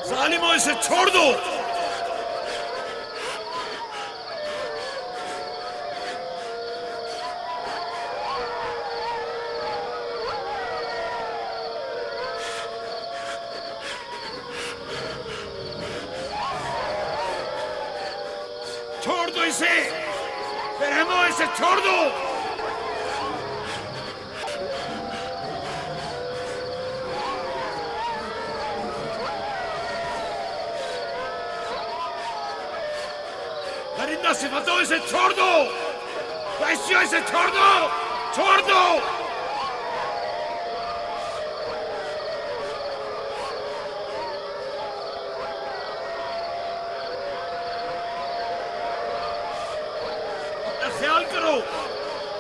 जालिमों, इसे छोड़ दो। छोड़ दो इसे, रहमो, इसे छोड़ दो। परिंदा सिफतों, इसे छोड़ दो। वैश्यों, इसे छोड़ दो, छोड़ दो। अपना ख्याल करो,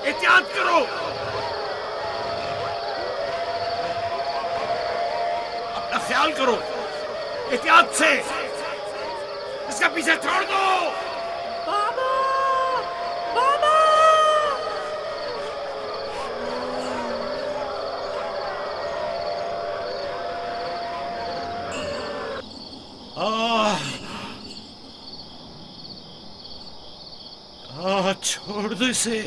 एहतियात करो। अपना ख्याल करो, एहतियात से। इसका पीछे छोड़ दो। बाबा, बाबा। छोड़ दो इसे,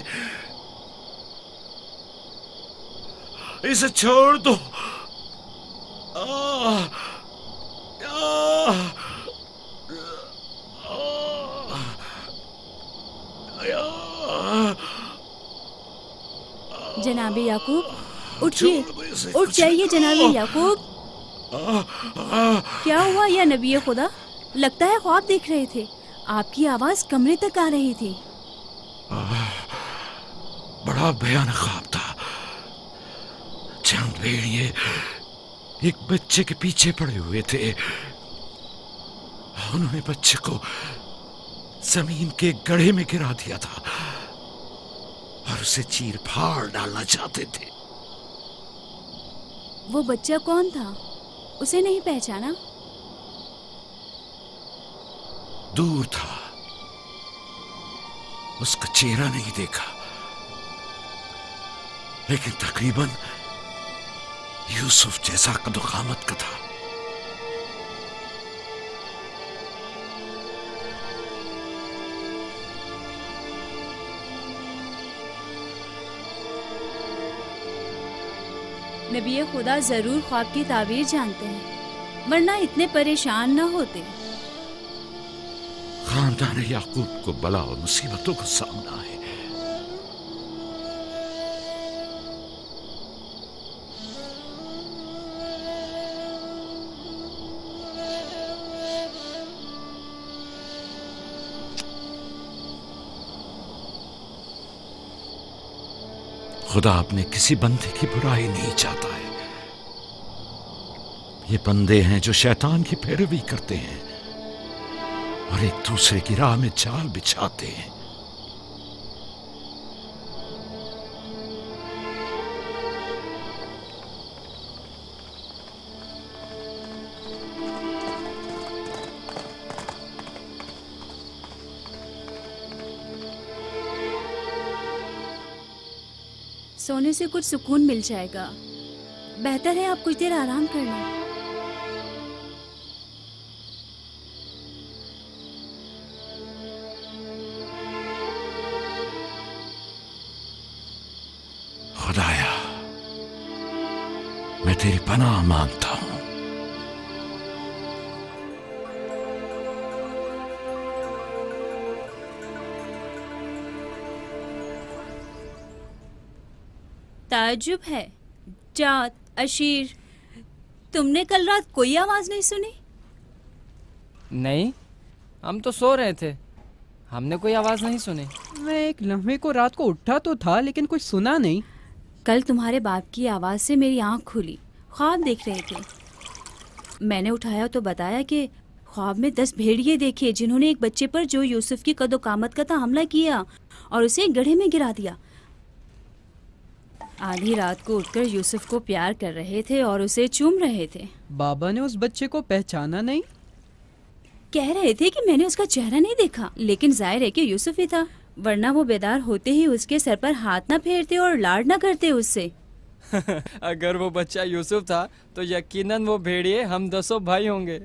इसे छोड़ दो। जनाबे याकूब, उठिए, उठ जाइए जनाबे याकूब। क्या हुआ या नबी खुदा? लगता है ख्वाब देख रहे थे। आपकी आवाज कमरे तक आ रही थी। बड़ा भयानक ख्वाब था। चंद भेड़िए एक बच्चे के पीछे पड़े हुए थे। उन्होंने बच्चे को जमीन के गड्ढे में गिरा दिया था और उसे चीर फाड़ डालना चाहते थे। वो बच्चा कौन था? उसे नहीं पहचाना? दूर था, उसका चेहरा नहीं देखा, लेकिन तकरीबन यूसुफ जैसा कदो-कामत का था। नबी खुदा जरूर ख्वाब की ताबीर जानते हैं, वरना इतने परेशान न होते। खानदान याकूब को बला और मुसीबतों का सामना है। खुदा अपने किसी बंदे की बुराई नहीं चाहता है। ये बंदे हैं जो शैतान की पैरवी करते हैं और एक दूसरे की राह में जाल बिछाते हैं। सोने से कुछ सुकून मिल जाएगा। बेहतर है आप कुछ देर आराम कर लें। खुदाया, मैं तेरी पनाह मांगता हूं। ताज्जुब है, जात, अशीर, तुमने कल रात कोई आवाज नहीं सुनी? नहीं, हम तो सो रहे थे, हमने कोई आवाज नहीं सुनी। मैं एक लम्हे को रात को उठा तो था, लेकिन कुछ सुना नहीं। कल तुम्हारे बाप की आवाज से मेरी आंख खुली। ख्वाब देख रहे थे। मैंने उठाया तो बताया कि ख्वाब में 10 भेड़िए देखे जिन्होंने एक बच्चे पर जो यूसुफ की कदो कामत का था हमला किया और उसे गड्ढे में गिरा दिया। आधी रात को उठकर यूसुफ को प्यार कर रहे थे और उसे चूम रहे थे। बाबा ने उस बच्चे को पहचाना नहीं? कह रहे थे कि मैंने उसका चेहरा नहीं देखा, लेकिन जाहिर है कि यूसुफ ही था, वरना वो बेदार होते ही उसके सर पर हाथ ना फेरते और लाड ना करते उससे। अगर वो बच्चा यूसुफ था तो यकीनन वो भेड़िए हम 10 भाई होंगे।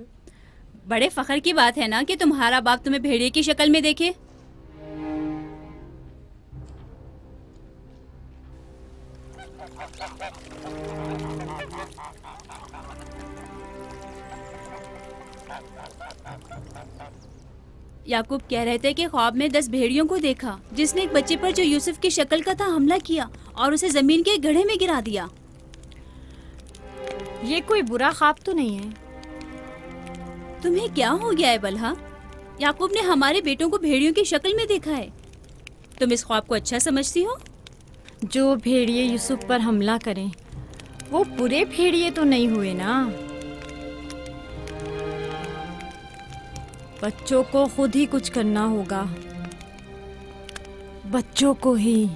बड़े फख्र की बात है ना कि तुम्हारा बाप तुम्हें भेड़िए की शक्ल में देखे। याकूब कह रहे थे कि ख्वाब में 10 भेड़ियों को देखा जिसने एक बच्चे पर जो यूसुफ की शक्ल का था हमला किया और उसे जमीन के गड्ढे में गिरा दिया। ये कोई बुरा ख्वाब तो नहीं है? तुम्हें क्या हो गया है बलहा? याकूब ने हमारे बेटों को भेड़ियों की शक्ल में देखा है। तुम इस ख्वाब को अच्छा समझती हो? जो भेड़िए यूसुफ पर हमला करें वो पूरे भेड़िए तो नहीं हुए ना। बच्चों को खुद ही कुछ करना होगा, बच्चों को ही।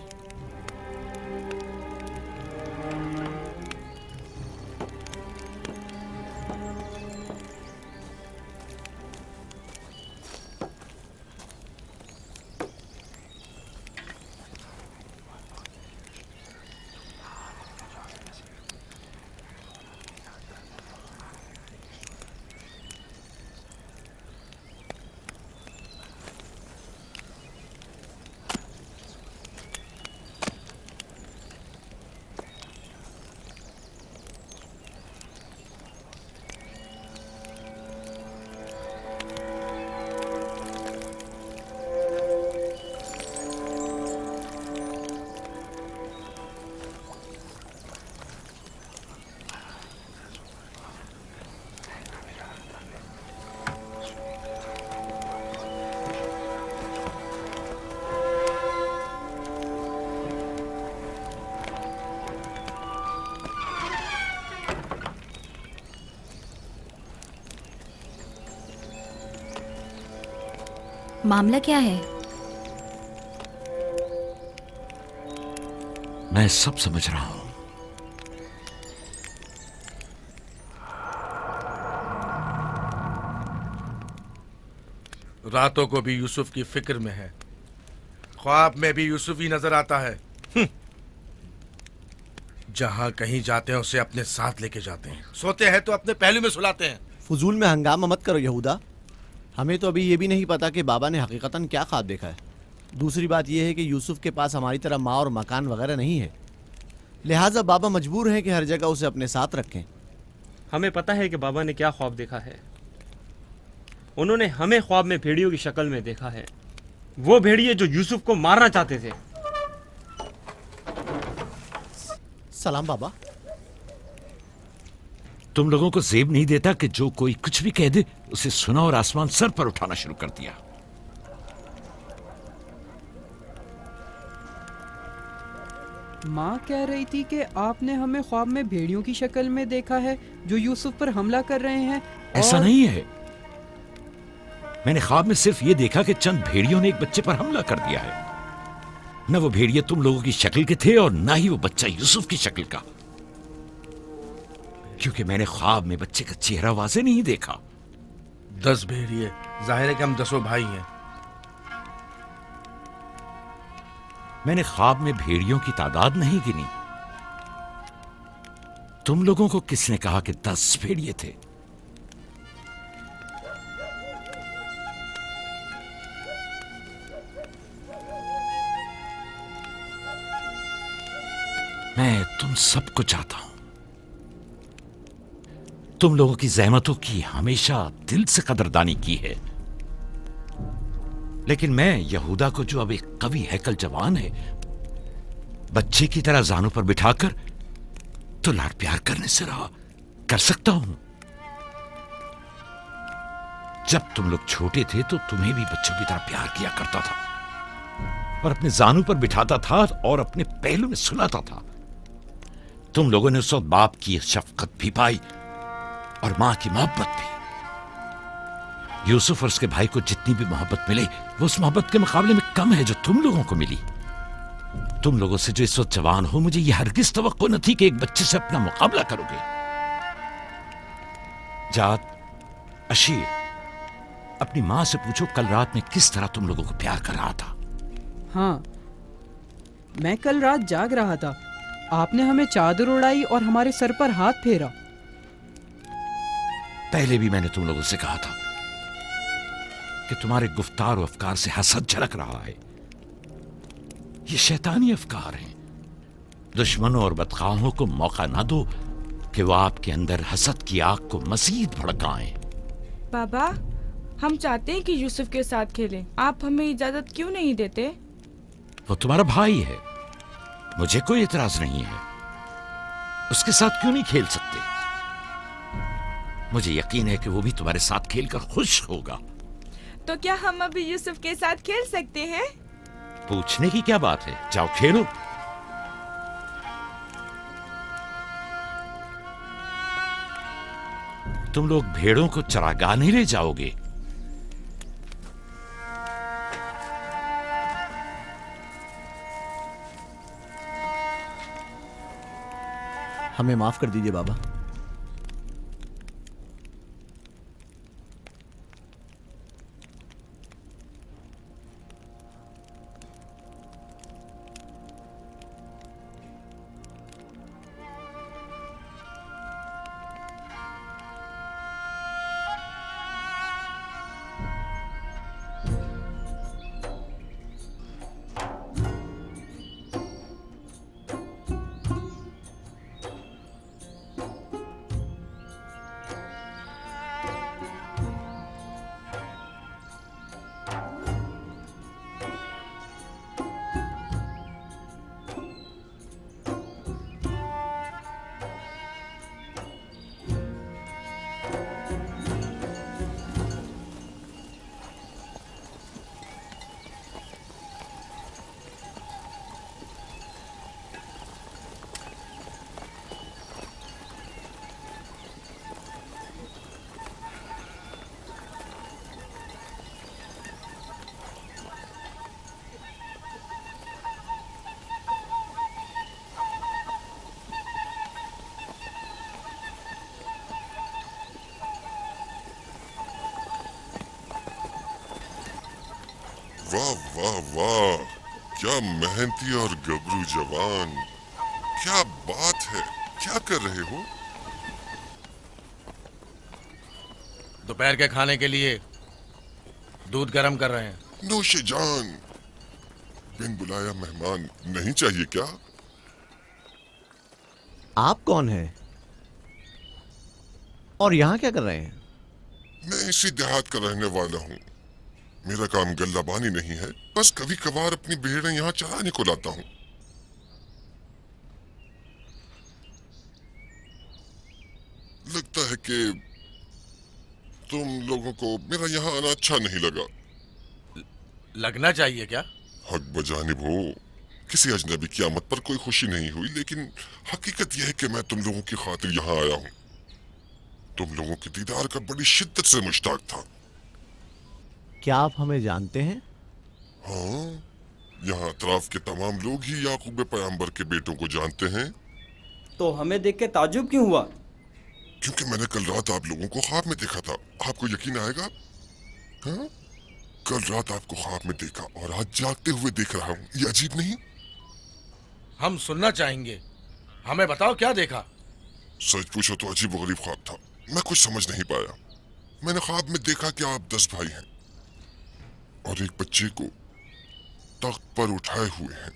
मामला क्या है? मैं सब समझ रहा हूं। रातों को भी यूसुफ की फिक्र में है, ख्वाब में भी यूसुफ ही नजर आता है। जहां कहीं जाते हैं उसे अपने साथ लेके जाते हैं, सोते हैं तो अपने पहलू में सुलाते हैं। फजूल में हंगामा मत करो यहूदा। हमें तो अभी ये भी नहीं पता कि बाबा ने हकीकतन क्या ख्वाब देखा है। दूसरी बात यह है कि यूसुफ के पास हमारी तरह माँ और मकान वगैरह नहीं है, लिहाजा बाबा मजबूर हैं कि हर जगह उसे अपने साथ रखें। हमें पता है कि बाबा ने क्या ख्वाब देखा है। उन्होंने हमें ख्वाब में भेड़ियों की शक्ल में देखा है, वो भेड़िए जो यूसुफ को मारना चाहते थे। सलाम बाबा। तुम लोगों को जेब नहीं देता कि जो कोई कुछ भी कह दे उसे सुना और आसमान सर पर उठाना शुरू कर दिया। माँ कह रही थी कि आपने हमें ख्वाब में भेड़ियों की शक्ल में देखा है जो यूसुफ पर हमला कर रहे हैं। ऐसा नहीं है, मैंने ख्वाब में सिर्फ ये देखा कि चंद भेड़ियों ने एक बच्चे पर हमला कर दिया है। न वो भेड़िए तुम लोगों की शक्ल के थे और ना ही वो बच्चा यूसुफ की शक्ल का, क्योंकि मैंने ख्वाब में बच्चे का चेहरा वाज़े नहीं देखा। 10 भेड़िए, जाहिर है कि हम 10 भाई हैं। मैंने ख्वाब में भेड़ियों की तादाद नहीं गिनी। तुम लोगों को किसने कहा कि 10 भेड़िए थे? मैं तुम सबको चाहता हूं। तुम लोगों की ज़हमतों की हमेशा दिल से कदरदानी की है, लेकिन मैं यहूदा को, जो अब एक कवि हैकल जवान है, बच्चे की तरह जानों पर बिठाकर तो लाड प्यार करने से रहा कर सकता हूं। जब तुम लोग छोटे थे तो तुम्हें भी बच्चों की तरह प्यार किया करता था और अपने जानों पर बिठाता था और अपने पहलू में सुलाता था। तुम लोगों ने उस वक्त बाप की शफकत भी पाई और मां की मोहब्बत भी। यूसुफ और उसके भाई को जितनी भी मोहब्बत मिली वो उस मोहब्बत के मुकाबले में कम है जो तुम लोगों को मिली। तुम लोगों से जो इस वक्त जवान हो, मुझे यह हरगिज तवक्को न थी कि एक बच्चे से अपना मुकाबला करोगे। जात, अशीर, अपनी मां से पूछो कल रात में किस तरह तुम लोगों को प्यार कर रहा था। हाँ, मैं कल रात जाग रहा था। आपने हमें चादर उड़ाई और हमारे सर पर हाथ फेरा। पहले भी मैंने तुम लोगों से कहा था कि तुम्हारे गुफ्तार और अफकार से हसद झलक रहा है। ये शैतानी अफकार हैं। दुश्मनों और बदखाहों को मौका ना दो कि वो आपके अंदर हसद की आग को मजीद भड़काएं। बाबा, हम चाहते हैं कि यूसुफ के साथ खेलें। आप हमें इजाजत क्यों नहीं देते? वो तुम्हारा भाई है, मुझे कोई इतराज नहीं है। उसके साथ क्यों नहीं खेल सकते? मुझे यकीन है कि वो भी तुम्हारे साथ खेलकर खुश होगा। तो क्या हम अभी यूसुफ के साथ खेल सकते हैं? पूछने की क्या बात है, जाओ खेलो। तुम लोग भेड़ों को चरागाह नहीं ले जाओगे? हमें माफ कर दीजिए बाबा। वाह वाह वाह, क्या मेहनती और गबरू जवान। क्या बात है, क्या कर रहे हो? दोपहर के खाने के लिए दूध गर्म कर रहे हैं। नौशे जान, बिन बुलाया मेहमान नहीं चाहिए क्या? आप कौन हैं? और यहाँ क्या कर रहे हैं? मैं इसी देहात का रहने वाला हूँ। मेरा काम गल्लाबानी नहीं है, बस कभी कभार अपनी भेड़ें यहाँ चराने को लाता हूँ। लगता है कि तुम लोगों को मेरा यहाँ आना अच्छा नहीं लगा। लगना चाहिए क्या? हक बजानिब हो, किसी अजनबी की आमद पर कोई खुशी नहीं हुई, लेकिन हकीकत यह है कि मैं तुम लोगों की खातिर यहाँ आया हूँ। तुम लोगों के दीदार का बड़ी शिद्दत से मुश्ताक था। क्या आप हमें जानते हैं? हाँ, यहाँ अतराफ के तमाम लोग ही याकूब पैगंबर के बेटों को जानते हैं। तो हमें देख के ताज्जुब क्यों हुआ? क्योंकि मैंने कल रात आप लोगों को ख्वाब में देखा था। आपको यकीन आएगा? हाँ? कल रात आपको ख्वाब में देखा और आज जागते हुए देख रहा हूँ। ये अजीब नहीं? हम सुनना चाहेंगे, हमें बताओ क्या देखा। सच पूछो तो अजीब व गरीब ख्वाब था, मैं कुछ समझ नहीं पाया। मैंने ख्वाब में देखा कि आप 10 भाई हैं और एक बच्चे को तख्त पर उठाए हुए हैं,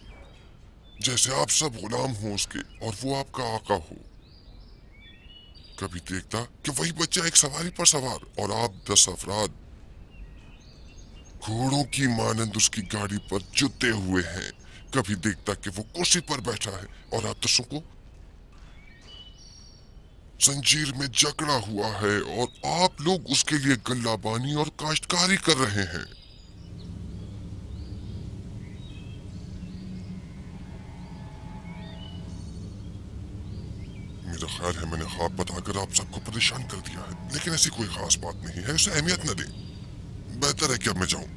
जैसे आप सब गुलाम हो उसके और वो आपका आका हो। कभी देखता कि वही बच्चा एक सवारी पर सवार और आप 10 अफराद घोड़ों की मानंद उसकी गाड़ी पर जुते हुए हैं। कभी देखता कि वो कुर्सी पर बैठा है और आप 10 को जंजीर में जकड़ा हुआ है और आप लोग उसके लिए गल्लाबानी और काश्तकारी कर रहे हैं। मेरा ख्याल है मैंने ख्वाब बताकर आप सबको परेशान कर दिया है, लेकिन ऐसी कोई खास बात नहीं है, उसे अहमियत न दें। बेहतर है कि अब मैं जाऊं।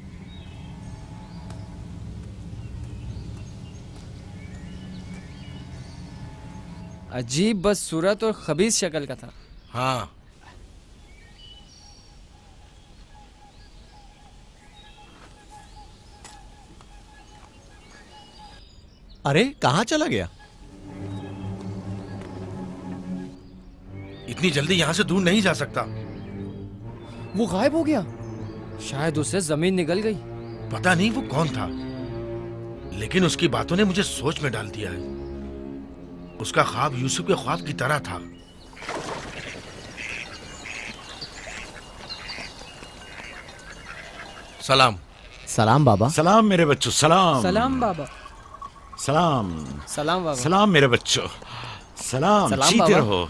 अजीब बदसूरत और खबीस शक्ल का था। हाँ, अरे कहाँ चला गया? इतनी जल्दी यहाँ से दूर नहीं जा सकता। वो गायब हो गया। शायद उससे जमीन निकल गई। पता नहीं वो कौन था, लेकिन उसकी बातों ने मुझे सोच में डाल दिया है। उसका ख्वाब यूसुफ के ख्वाब की तरह था। सलाम। सलाम बाबा। सलाम मेरे बच्चों, सलाम। सलाम बाबा। सलाम। सलाम बाबा। सलाम मेरे बच्चों, सलाम। सलाम जीते बाबा। रहो।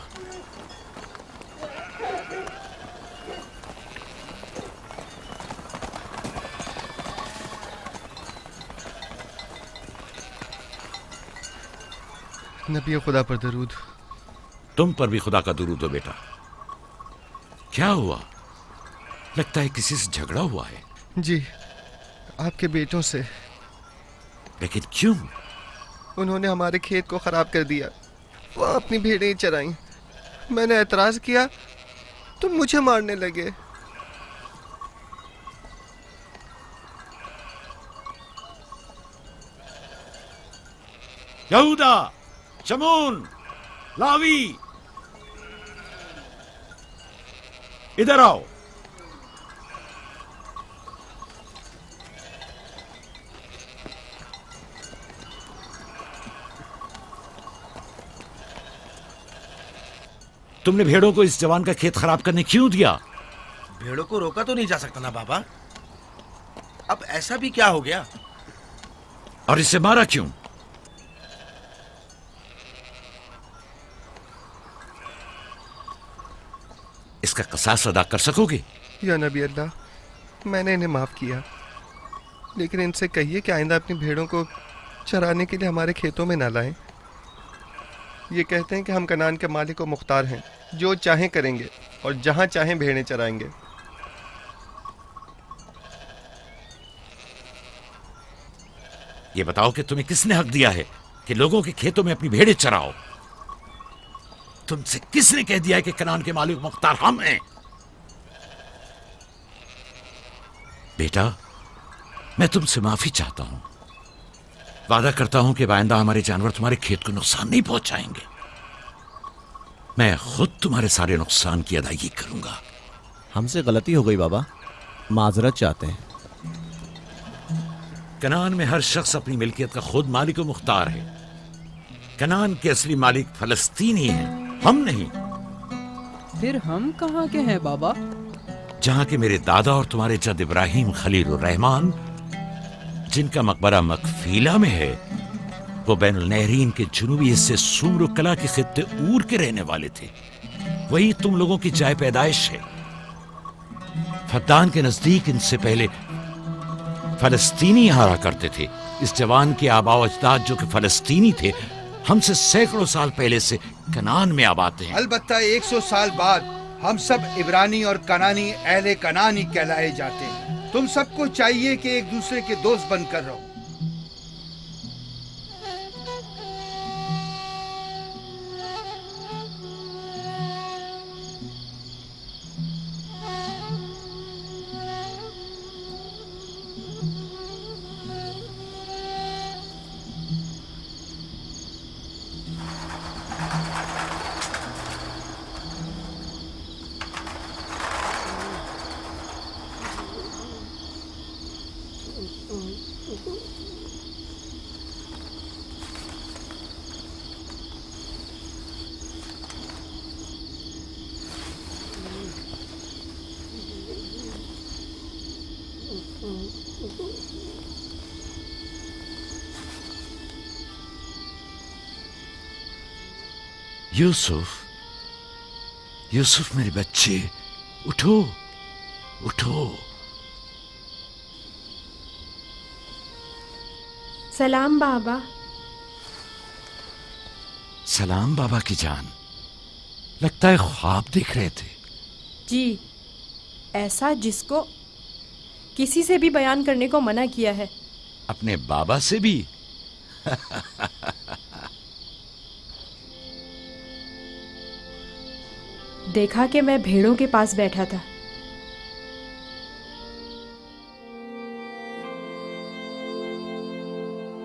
नबी खुदा पर दरूद। तुम पर भी खुदा का दुरूद हो बेटा। क्या हुआ? लगता है किसी से झगड़ा हुआ है। जी, आपके बेटों से। लेकिन क्यों? उन्होंने हमारे खेत को खराब कर दिया। वो अपनी भेड़ें चराई। मैंने एतराज किया तो मुझे मारने लगे। यहूदा, शमून, लावी, इधर आओ। तुमने भेड़ों को इस जवान का खेत खराब करने क्यों दिया? भेड़ों को रोका तो नहीं जा सकता ना बाबा। अब ऐसा भी क्या हो गया? और इसे मारा क्यों? इसका कसास अदा कर सकोगे? या नबी अल्लाह, मैंने इन्हें माफ किया, लेकिन इनसे कहिए कि आइंदा अपनी भेड़ों को चराने के लिए हमारे खेतों में ना लाएं। ये कहते हैं कि हम कनान के मालिक और मुख्तार हैं, जो चाहें करेंगे और जहां चाहें भेड़ें चराएंगे। ये बताओ कि तुम्हें किसने हक दिया है कि लोगों के खेतों में अपनी भेड़ें चराओ? तुमसे किसने कह दिया है कि कनान के मालिक मुख्तार हम हैं? बेटा, मैं तुमसे माफी चाहता हूं। वादा करता हूं कि आइंदा हमारे जानवर तुम्हारे खेत को नुकसान नहीं पहुंचाएंगे। मैं खुद तुम्हारे सारे नुकसान की अदायगी करूंगा। हमसे गलती हो गई बाबा, माजरत चाहते हैं। कनान में हर शख्स अपनी मिल्कियत का खुद मालिक और मुख्तार है। कनान के असली मालिक फलस्तीनी हैं, हम नहीं। फिर हम कहाँ के हैं बाबा? जहां के मेरे दादा और तुम्हारे जद इब्राहिम खलीलुर रहमान, जिनका मकबरा मकफीला में है, वो बैनुल नहरीन के जुनूबी हिस्से सुमर कला के खित्ते ऊर के रहने वाले थे। वही तुम लोगों की जाय पैदाइश है। फद्दान के नजदीक इनसे पहले फलस्तीनी हारा करते थे। इस जवान के आबाओ अजदाद जो कि फलस्तीनी थे, हमसे सैकड़ों साल पहले से कनान में आबाद हैं। अलबत्ता 100 साल बाद हम सब इब्रानी और कनानी अहले कनानी कहलाए जाते हैं। तुम सबको चाहिए कि एक दूसरे के दोस्त बनकर रहो। यूसुफ, यूसुफ मेरे बच्चे, उठो, उठो। सलाम बाबा। सलाम बाबा की जान। लगता है ख्वाब देख रहे थे। जी, ऐसा जिसको किसी से भी बयान करने को मना किया है। अपने बाबा से भी? देखा कि मैं भेड़ों के पास बैठा था।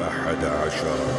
11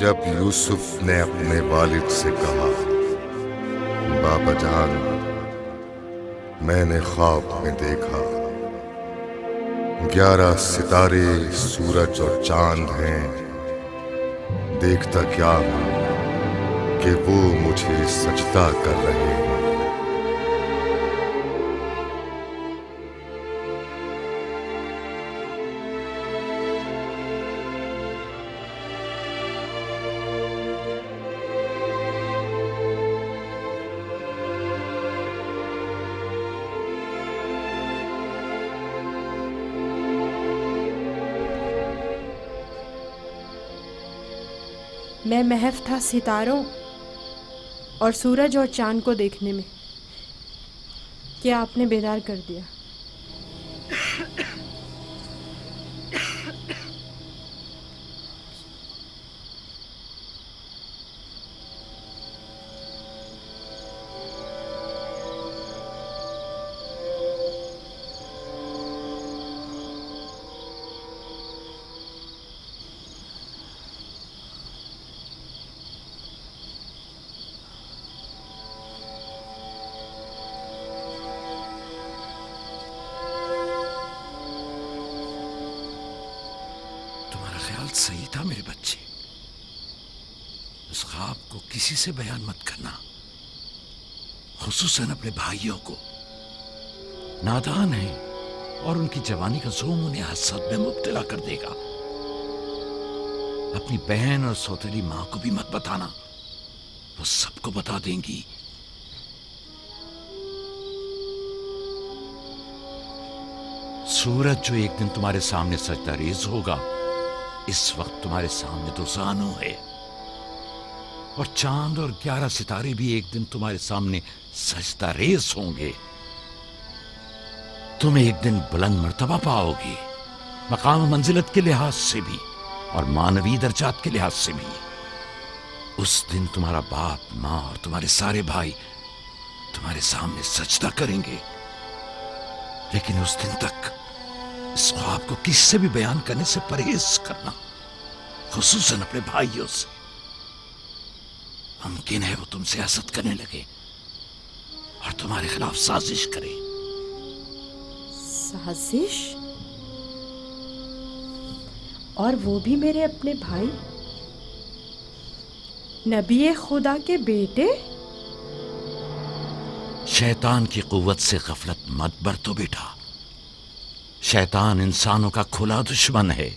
जब यूसुफ ने अपने वालिद से कहा, बाबा जान, मैंने ख्वाब में देखा 11 सितारे, सूरज और चांद हैं। देखता क्या हूं कि वो मुझे सजदा कर रहे हैं। मैं महफ था सितारों और सूरज और चांद को देखने में कि आपने बेदार कर दिया। सही था मेरे बच्चे। उस ख्वाब को किसी से बयान मत करना, खुसूसन अपने भाइयों को। नादान है और उनकी जवानी का जोम उन्हें हसद में मुब्तला कर देगा। अपनी बहन और सौतेली मां को भी मत बताना, वो सबको बता देंगी। सूरज जो एक दिन तुम्हारे सामने सजदा रेज होगा, इस वक्त तुम्हारे सामने तो जानू है, और चांद और 11 सितारे भी एक दिन तुम्हारे सामने सजदा रेज होंगे। तुम एक दिन बुलंद मर्तबा पाओगे, मकाम मंजिलत के लिहाज से भी और मानवी दर्जात के लिहाज से भी। उस दिन तुम्हारा बाप, मां और तुम्हारे सारे भाई तुम्हारे सामने सजदा करेंगे। लेकिन उस दिन तक इस ख्वाब को किससे भी बयान करने से परहेज करना, खुसूसन अपने भाइयों से। मुमकिन है वो तुमसे हसद करने लगे और तुम्हारे खिलाफ साजिश करे। साजिश? और वो भी मेरे अपने भाई, नबी खुदा के बेटे? शैतान की कुव्वत से गफलत मत बरतो बेटा। शैतान इंसानों का खुला दुश्मन है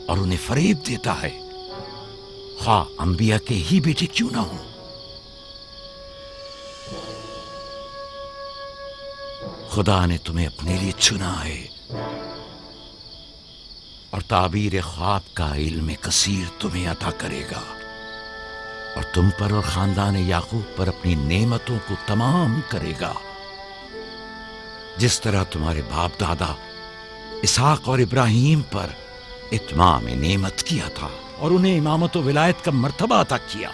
और उन्हें फरेब देता है, ख्वाह अंबिया के ही बेटे क्यों ना हो। खुदा ने तुम्हें अपने लिए चुना है और ताबीर ख्वाब का इल्म कसीर तुम्हें अता करेगा और तुम पर और खानदान याकूब पर अपनी नेमतों को तमाम करेगा। जिस तरह तुम्हारे बाप दादा इसहाक और इब्राहिम पर इत्माम नेमत किया था और उन्हें इमामत व विलायत का मर्तबा अता किया।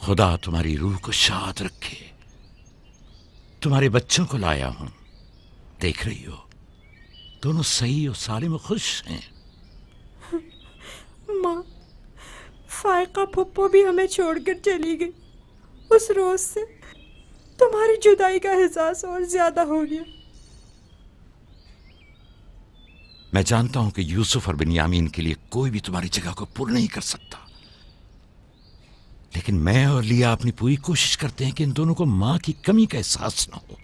खुदा तुम्हारी रूह को शाद रखे। तुम्हारे बच्चों को लाया हूं, देख रही हो दोनों सही और सालिम और खुश हैं। माँ, फायका फुप्पो भी हमें छोड़कर चली गई। उस रोज से तुम्हारी जुदाई का एहसास और ज्यादा हो गया। मैं जानता हूं कि यूसुफ और बिन्यामीन के लिए कोई भी तुम्हारी जगह को पूर्ण नहीं कर सकता, लेकिन मैं और लिया अपनी पूरी कोशिश करते हैं कि इन दोनों को मां की कमी का एहसास न हो।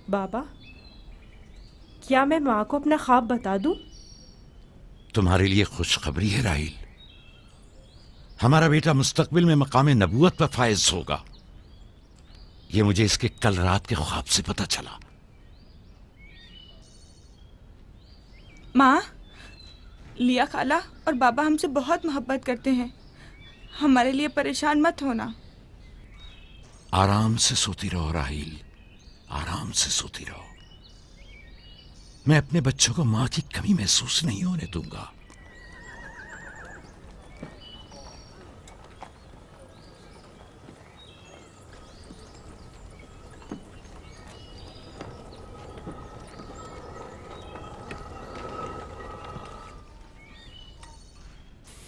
बाबा, क्या मैं माँ को अपना ख्वाब बता दूं? तुम्हारे लिए खुशखबरी है राहिल, हमारा बेटा मुस्तकबिल में मकाम नबूवत पर फायज होगा। यह मुझे इसके कल रात के ख्वाब से पता चला। माँ, लिया खाला और बाबा हमसे बहुत मोहब्बत करते हैं, हमारे लिए परेशान मत होना। आराम से सोती रहो राहिल, आराम से सोती रहो। मैं अपने बच्चों को मां की कमी महसूस नहीं होने दूंगा।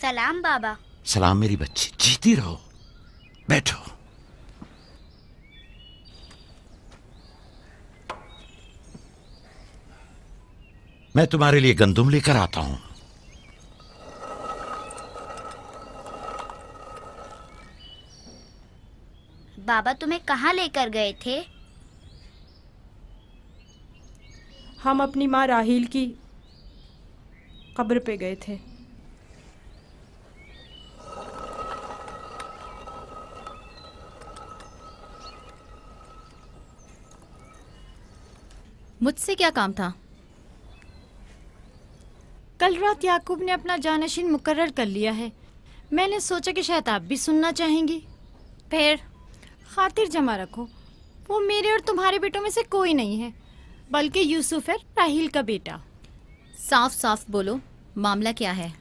सलाम बाबा। सलाम मेरी बच्ची, जीती रहो। बैठो। मैं तुम्हारे लिए गंदुम लेकर आता हूं। बाबा तुम्हें कहाँ लेकर गए थे? हम अपनी माँ राहील की कब्र पे गए थे। मुझसे क्या काम था? कल रात याकूब ने अपना जानशीन मुकर्रर कर लिया है। मैंने सोचा कि शायद आप भी सुनना चाहेंगी। फिर खातिर जमा रखो, वो मेरे और तुम्हारे बेटों में से कोई नहीं है, बल्कि यूसुफ है, राहील का बेटा। साफ साफ बोलो, मामला क्या है?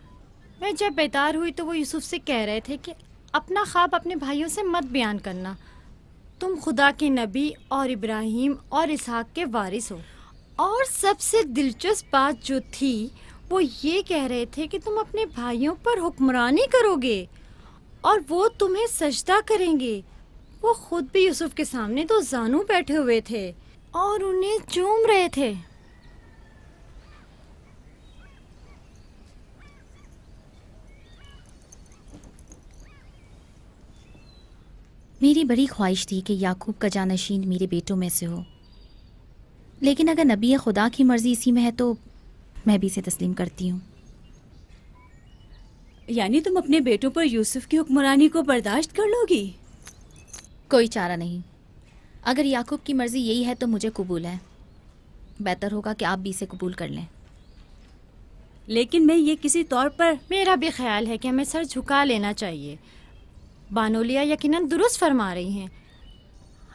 मैं जब बेदार हुई तो वो यूसुफ से कह रहे थे कि अपना ख्वाब अपने भाइयों से मत बयान करना। तुम खुदा के नबी और इब्राहिम और इसहाक के वारिस हो। और सबसे दिलचस्प बात जो थी वो ये कह रहे थे कि तुम अपने भाइयों पर हुक्मरानी करोगे और वो तुम्हें सजदा करेंगे। वो खुद भी यूसुफ के सामने दो जानू बैठे हुए थे और उन्हें चूम रहे थे। मेरी बड़ी ख्वाहिश थी कि याकूब का जानशीन मेरे बेटों में से हो, लेकिन अगर नबी खुदा की मर्जी इसी में है तो मैं भी इसे तस्लीम करती हूँ। यानी तुम अपने बेटों पर यूसुफ की हुक्मरानी को बर्दाश्त कर लोगी? कोई चारा नहीं। अगर याकूब की मर्जी यही है तो मुझे कबूल है। बेहतर होगा कि आप भी इसे कबूल कर लें। लेकिन मैं ये किसी तौर पर मेरा भी ख्याल है कि हमें सर झुका लेना चाहिए। बानोलिया यकीनन दुरुस्त फरमा रही हैं।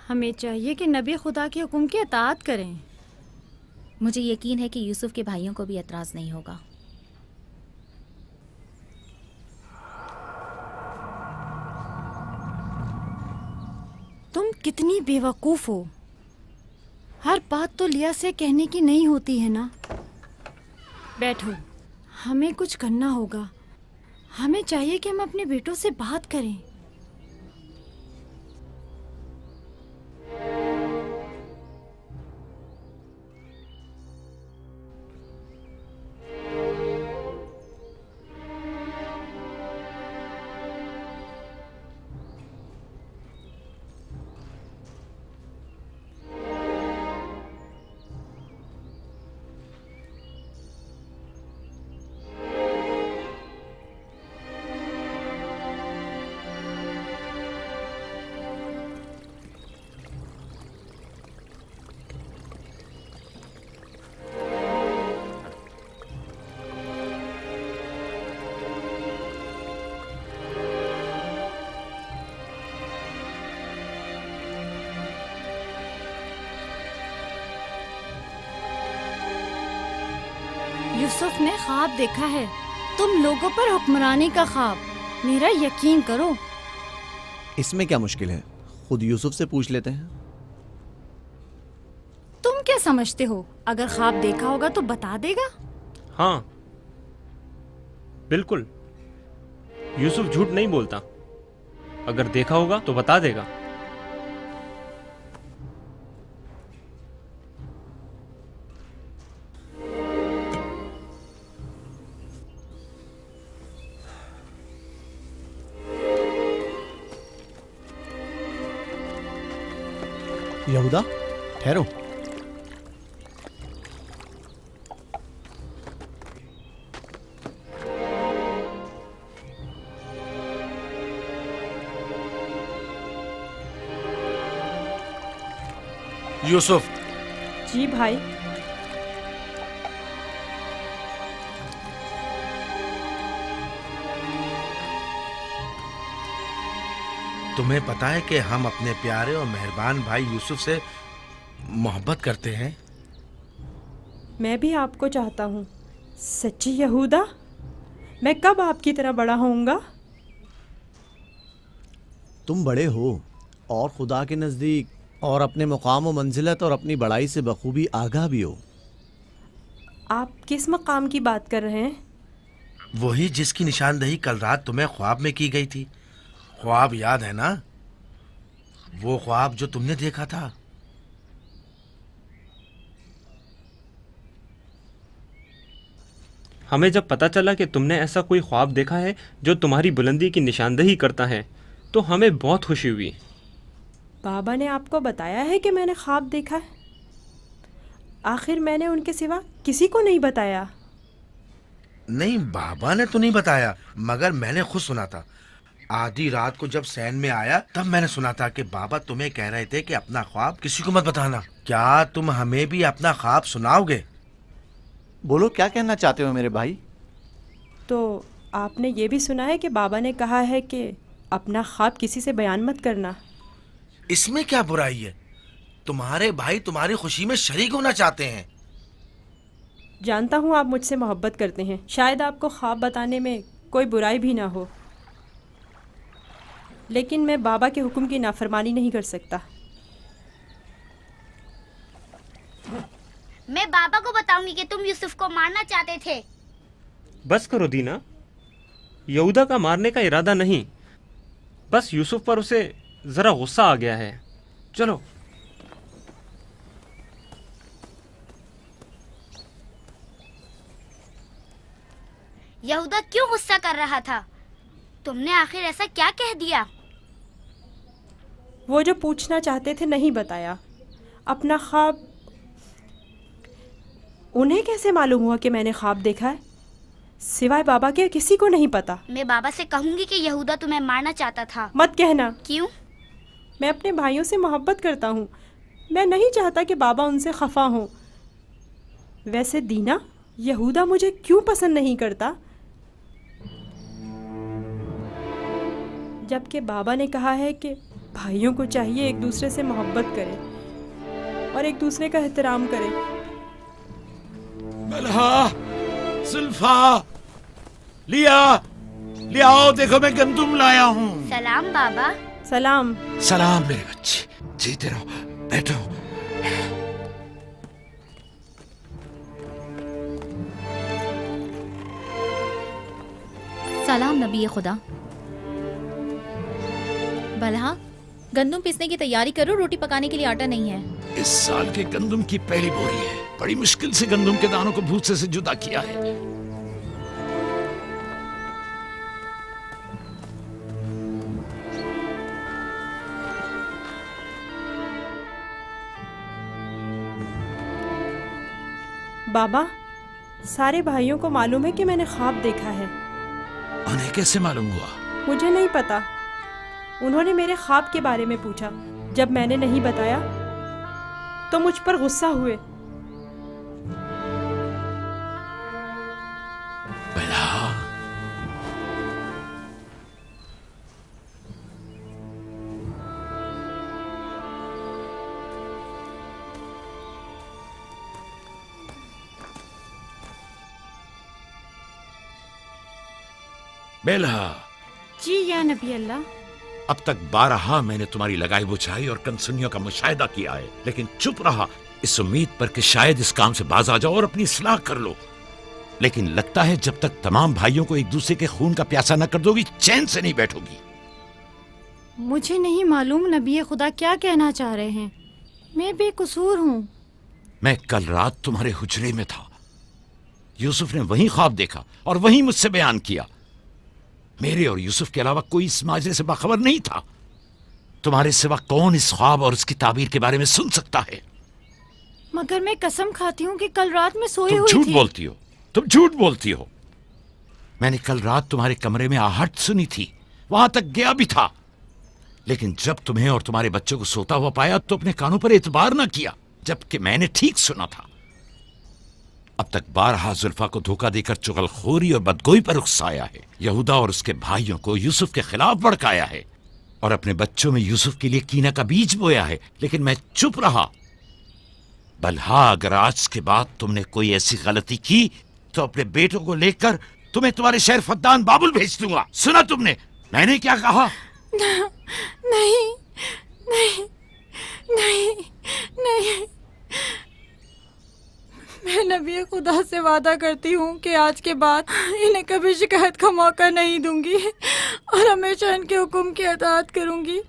हमें चाहिए कि नबी खुदा के हुक्म की इताअत करें। मुझे यकीन है कि यूसुफ के भाइयों को भी एतराज़ नहीं होगा। तुम कितनी बेवकूफ़ हो। हर बात तो लिया से कहने की नहीं होती है ना। बैठो, हमें कुछ करना होगा। हमें चाहिए कि हम अपने बेटों से बात करें। यूसुफ ने ख्वाब देखा है, तुम लोगों पर हुक्मरानी का ख्वाब। मेरा यकीन करो। इसमें क्या मुश्किल है, खुद यूसुफ से पूछ लेते हैं। तुम क्या समझते हो, अगर ख्वाब देखा होगा तो बता देगा? हाँ बिल्कुल, यूसुफ झूठ नहीं बोलता। अगर देखा होगा तो बता देगा। यहूदा, ठहरो। यूसुफ। जी भाई। तुम्हें पता है कि हम अपने प्यारे और मेहरबान भाई यूसुफ से मोहब्बत करते हैं। मैं भी आपको चाहता हूँ। सच्ची यहूदा, मैं कब आपकी तरह बड़ा होऊंगा? तुम बड़े हो और खुदा के नज़दीक और अपने मुकाम व मंजिलत और अपनी बड़ाई से बखूबी आगाह भी हो। आप किस मकाम की बात कर रहे हैं? वही जिसकी निशानदही कल रात तुम्हें ख्वाब में की गई थी। ख्वाब याद है ना? वो ख्वाब जो तुमने देखा था। हमें जब पता चला कि तुमने ऐसा कोई ख्वाब देखा है जो तुम्हारी बुलंदी की निशानदही करता है तो हमें बहुत खुशी हुई। बाबा ने आपको बताया है कि मैंने ख्वाब देखा है? आखिर मैंने उनके सिवा किसी को नहीं बताया। नहीं, बाबा ने तो नहीं बताया, मगर मैंने खुद सुना था। आधी रात को जब सैन में आया तब मैंने सुना था कि बाबा तुम्हें कह रहे थे कि अपना ख्वाब किसी को मत बताना। क्या तुम हमें भी अपना ख्वाब सुनाओगे? बोलो, क्या कहना चाहते हो मेरे भाई? तो आपने ये भी सुना है कि बाबा ने कहा है कि अपना ख्वाब किसी से बयान मत करना। इसमें क्या बुराई है? तुम्हारे भाई तुम्हारी खुशी में शरीक होना चाहते हैं। जानता हूँ आप मुझसे मोहब्बत करते हैं, शायद आपको ख्वाब बताने में कोई बुराई भी ना हो, लेकिन मैं बाबा के हुक्म की नाफरमानी नहीं कर सकता। मैं बाबा को बताऊंगी कि तुम यूसुफ को मारना चाहते थे। बस करो दीना, यहूदा का मारने का इरादा नहीं, बस यूसुफ पर उसे जरा गुस्सा आ गया है। चलो। यहूदा क्यों गुस्सा कर रहा था? तुमने आखिर ऐसा क्या कह दिया? वो जो पूछना चाहते थे नहीं बताया। अपना ख्वाब उन्हें कैसे मालूम हुआ कि मैंने ख्वाब देखा है? सिवाय बाबा के किसी को नहीं पता। मैं बाबा से कहूंगी कि यहूदा तुम्हें मारना चाहता था। मत कहना। क्यों? मैं अपने भाइयों से मोहब्बत करता हूँ। मैं नहीं चाहता कि बाबा उनसे खफा हों। वैसे दीना, यहूदा मुझे क्यों पसंद नहीं करता? जबकि बाबा ने कहा है कि भाइयों को चाहिए एक दूसरे से मोहब्बत करें और एक दूसरे का एहतराम करें। मलहा, जुल्फा, लिया, ले आओ, देखो मैं गंदुम लाया हूँ। सलाम बाबा। सलाम। सलाम मेरे बच्चे, जीते रहो, बैठो। सलाम नबी खुदा। बलहा, गंदम पीसने की तैयारी करो, रोटी पकाने के लिए आटा नहीं है। इस साल के गंदुम की पहली बोरी है। बड़ी मुश्किल से गंदुम के दानों को भूसे से जुदा किया है। बाबा, सारे भाइयों को मालूम है कि मैंने ख्वाब देखा है। उन्हें कैसे मालूम हुआ? मुझे नहीं पता। उन्होंने मेरे ख्वाब के बारे में पूछा। जब मैंने नहीं बताया तो मुझ पर गुस्सा हुए। बेलहा। जी या नबी अल्लाह। अब तक 12 मैंने तुम्हारी लगाई बुझाई और कनसुनियों का मुशाहिदा किया है, लेकिन चुप रहा इस उम्मीद पर कि शायद इस काम से बाज आ जाओ और अपनी इस्लाह कर लो। लेकिन लगता है जब तक तमाम भाइयों को एक दूसरे के खून का प्यासा न कर दोगी, चैन से नहीं बैठोगी। मुझे नहीं मालूम नबी खुदा क्या कहना चाह रहे हैं। मैं बेकसूर हूँ। मैं कल रात तुम्हारे हुजरे में था। यूसुफ ने वही ख्वाब देखा और वही मुझसे बयान किया। मेरे और यूसुफ के अलावा कोई इस माजरे से बाखबर नहीं था। तुम्हारे सिवा कौन इस ख्वाब और इसकी ताबीर के बारे में सुन सकता है? मगर मैं कसम खाती हूँ कि कल रात में सोई हुई थी। झूठ बोलती हो, तुम झूठ बोलती हो। मैंने कल रात तुम्हारे कमरे में आहट सुनी थी, वहां तक गया भी था, लेकिन जब तुम्हें और तुम्हारे बच्चों को सोता हुआ पाया तो अपने कानों पर एतबार न किया, जबकि मैंने ठीक सुना था। अब तक 12 जुल्फा को धोखा देकर चुगलखोरी और बदगोई पर उकसाया है। यहूदा और उसके भाइयों को यूसुफ के खिलाफ भड़काया है और अपने बच्चों में यूसुफ के लिए कीना का बीज बोया है, लेकिन मैं चुप रहा। बल्हा, अगर आज के बाद तुमने कोई ऐसी गलती की तो अपने बेटों को लेकर तुम्हें तुम्हारे शहर फद्दान बाबुल भेज दूंगा। सुना तुमने मैंने क्या कहा? नहीं नहीं नहीं नहीं। मैं नबी खुदा से वादा करती हूँ कि आज के बाद इन्हें कभी शिकायत का मौका नहीं दूंगी और हमेशा इनके हुक्म की अताअत करूंगी।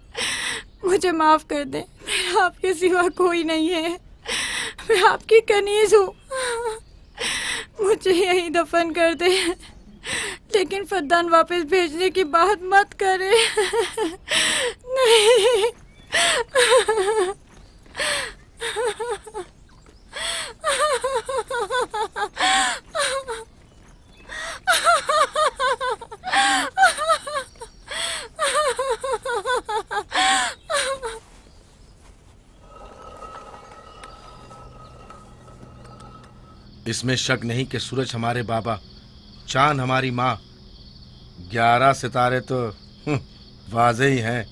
मुझे माफ कर दें, मेरा आपके सिवा कोई नहीं है। मैं आपकी कनीज हूँ, मुझे यहीं दफन कर दे, लेकिन फद्दान वापस भेजने की बात मत करे। नहीं। इसमें शक नहीं कि सूरज हमारे बाबा, चांद हमारी माँ, 11 सितारे तो वाज़े ही हैं।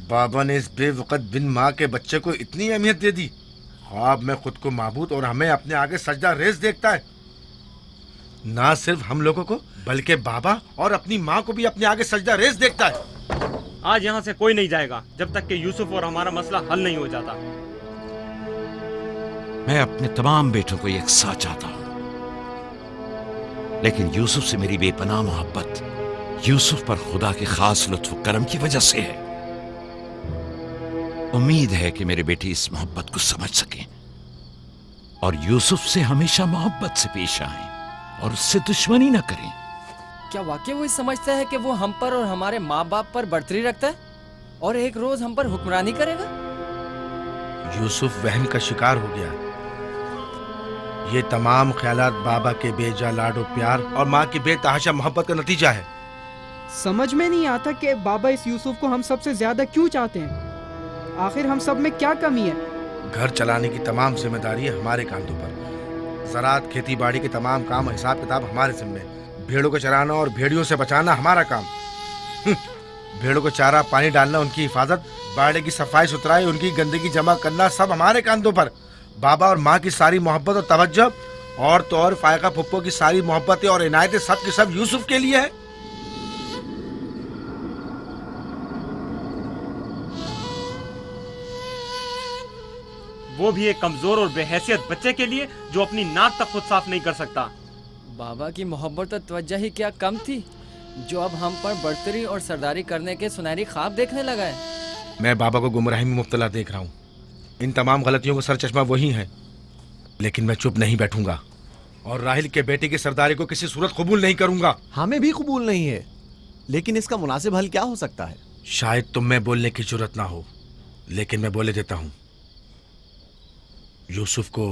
बाबा ने इस बेवकत बिन माँ के बच्चे को इतनी अहमियत दे दी। ख्वाब में खुद को माबूद और हमें अपने आगे सजदा रेज़ देखता है। ना सिर्फ हम लोगों को बल्कि बाबा और अपनी माँ को भी अपने आगे सजदा रेज़ देखता है। आज यहाँ से कोई नहीं जाएगा जब तक कि यूसुफ और हमारा मसला हल नहीं हो जाता। मैं अपने तमाम बेटों को एक साथ चाहता हूं, लेकिन यूसुफ से मेरी बेपनाह मोहब्बत यूसुफ पर खुदा के खास लुत्फ करम की वजह से है। उम्मीद है कि मेरे बेटे इस मोहब्बत को समझ सकें और यूसुफ से हमेशा मोहब्बत से पेश आएं और उससे दुश्मनी न करें। क्या वाकई वो समझता है कि वो हम पर और हमारे माँ बाप पर बर्तरी रखता है और एक रोज हम पर हुक्मरानी करेगा? यूसुफ वहम का शिकार हो गया। ये तमाम ख्यालात बाबा के बेजा लाडो प्यार और माँ की बेतहाशा मोहब्बत का नतीजा है। समझ में नहीं आता कि बाबा इस यूसुफ को हम सबसे ज्यादा क्यों चाहते हैं। आखिर हम सब में क्या कमी है? घर चलाने की तमाम जिम्मेदारी हमारे कांधों पर। ज़राअत, खेती बाड़ी के तमाम काम, हिसाब किताब हमारे जिम्मे। भेड़ों को चराना और भेड़ियों से बचाना हमारा काम। भेड़ों को चारा पानी डालना, उनकी हिफाजत, बाड़े की सफाई सुथराई, उनकी गंदगी जमा करना सब हमारे कांधों पर। बाबा और माँ की सारी मोहब्बत और तवज्जो, और तो और फायका फुप्पो की सारी मोहब्बतें और इनायतें सब की सब यूसुफ के लिए है। वो भी एक कमजोर और बेहैसियत बच्चे के लिए जो अपनी नाक तक खुद साफ नहीं कर सकता। बाबा की मोहब्बत और तवज्जो ही क्या कम थी जो अब हम पर बढ़तरी और सरदारी करने के सुनहरी ख्वाब देखने लगा है। मैं बाबा को गुमराही में मुब्तला देख रहा हूँ। इन तमाम गलतियों को सरचश्मा वही है, लेकिन मैं चुप नहीं बैठूंगा और राहिल के बेटे की सरदारी को किसी सूरत कबूल नहीं करूंगा। हमें भी कबूल नहीं है, लेकिन इसका मुनासिब हल क्या हो सकता है? शायद तुम में बोलने की जरूरत ना हो, लेकिन मैं बोले देता हूँ। यूसुफ को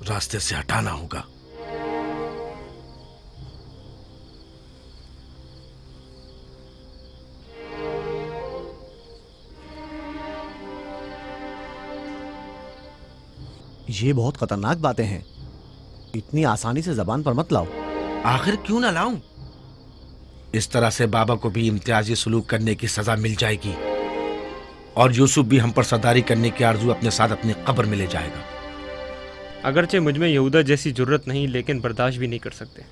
रास्ते से हटाना होगा। ये बहुत खतरनाक बातें हैं, इतनी आसानी से जबान पर मत लाओ। आखिर क्यों ना लाऊं? इस तरह से बाबा को भी इम्तियाजी सलूक करने की सजा मिल जाएगी और यूसुफ भी हम पर सरदारी करने की आरजू अपने साथ अपनी कब्र में ले जाएगा। अगरचे मुझमें यहूदा जैसी जरूरत नहीं, लेकिन बर्दाश्त भी नहीं कर सकते।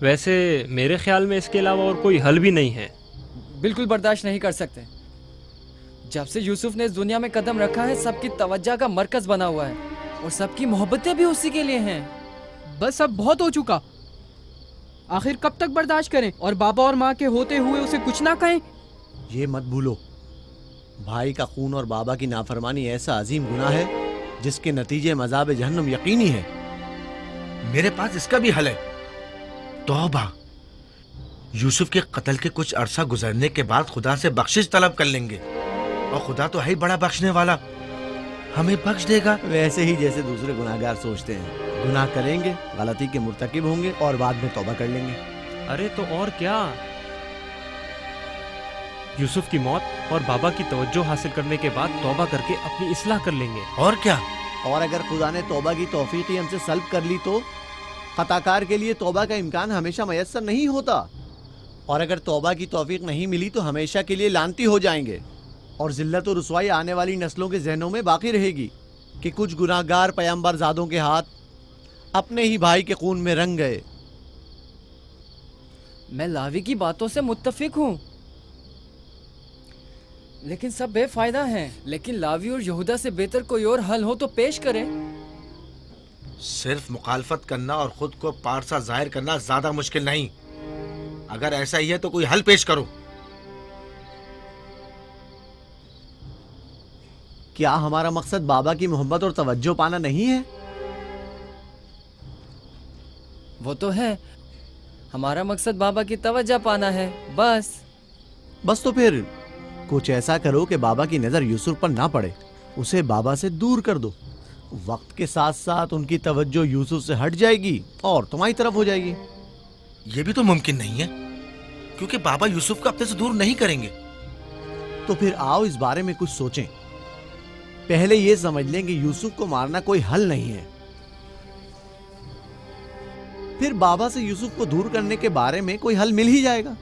वैसे मेरे ख्याल में इसके अलावा और कोई हल भी नहीं है। बिल्कुल बर्दाश्त नहीं कर सकते। जब से यूसुफ ने इस दुनिया में कदम रखा है, सबकी तवज्जो का मरकज बना हुआ है और सबकी मोहब्बतें भी उसी के लिए हैं। बस अब बहुत हो चुका। आखिर कब तक बर्दाश्त करें और बाबा और माँ के होते हुए उसे कुछ ना कहें? ये मत भूलो, भाई का खून और बाबा की नाफरमानी ऐसा अजीम गुनाह है जिसके नतीजे मज़ाब जहन्नुम यकीनी है। मेरे पास इसका भी हल है, तौबा। यूसुफ के कत्ल के कुछ अरसा गुजरने के बाद खुदा से बख्शिश तलब कर लेंगे और खुदा तो है ही बड़ा बख्शने वाला, हमें बख्श देगा। वैसे ही जैसे दूसरे गुनाहगार सोचते हैं, गुनाह करेंगे, गलती के मुर्तकिब होंगे और बाद में तौबा कर लेंगे। अरे तो और क्या, यूसुफ की मौत और बाबा की तवज्जो हासिल करने के बाद तौबा करके अपनी इस्लाह कर लेंगे। और क्या, और अगर खुदा ने तौबा की तौफीक हमसे सल्ब कर ली तो खताकार के लिए तौबा का इम्कान हमेशा मयस्सर नहीं होता, और अगर तौबा की तौफीक नहीं मिली तो हमेशा के लिए लानती हो जाएंगे और जिल्लत और रुसवाई आने वाली नस्लों के जहनों में बाकी रहेगी कि कुछ गुनाहगार पैगंबर ज़ादों के हाथ अपने ही भाई के खून में रंग गए। मैं लावी की बातों से मुत्तफिक हूँ, लेकिन सब बेफायदा हैं। लेकिन लावी और यहूदा से बेहतर कोई और हल हो तो पेश करें। सिर्फ मुखालफत करना और खुद को पारसा जाहिर करना ज्यादा मुश्किल नहीं। अगर ऐसा ही है तो कोई हल पेश करो। क्या हमारा मकसद बाबा की मोहब्बत और तवज्जो पाना नहीं है? वो तो है, हमारा मकसद बाबा की तवज्जो पाना है। बस तो फिर कुछ ऐसा करो कि बाबा की नजर यूसुफ पर ना पड़े, उसे बाबा से दूर कर दो। वक्त के साथ साथ उनकी तवज्जो यूसुफ से हट जाएगी और तुम्हारी तरफ हो जाएगी। ये भी तो मुमकिन नहीं है, क्योंकि बाबा यूसुफ को अपने से दूर नहीं करेंगे। तो फिर आओ इस बारे में कुछ सोचें। पहले ये समझ लें कि यूसुफ को मारना कोई हल नहीं है, फिर बाबा से यूसुफ को दूर करने के बारे में कोई हल मिल ही जाएगा।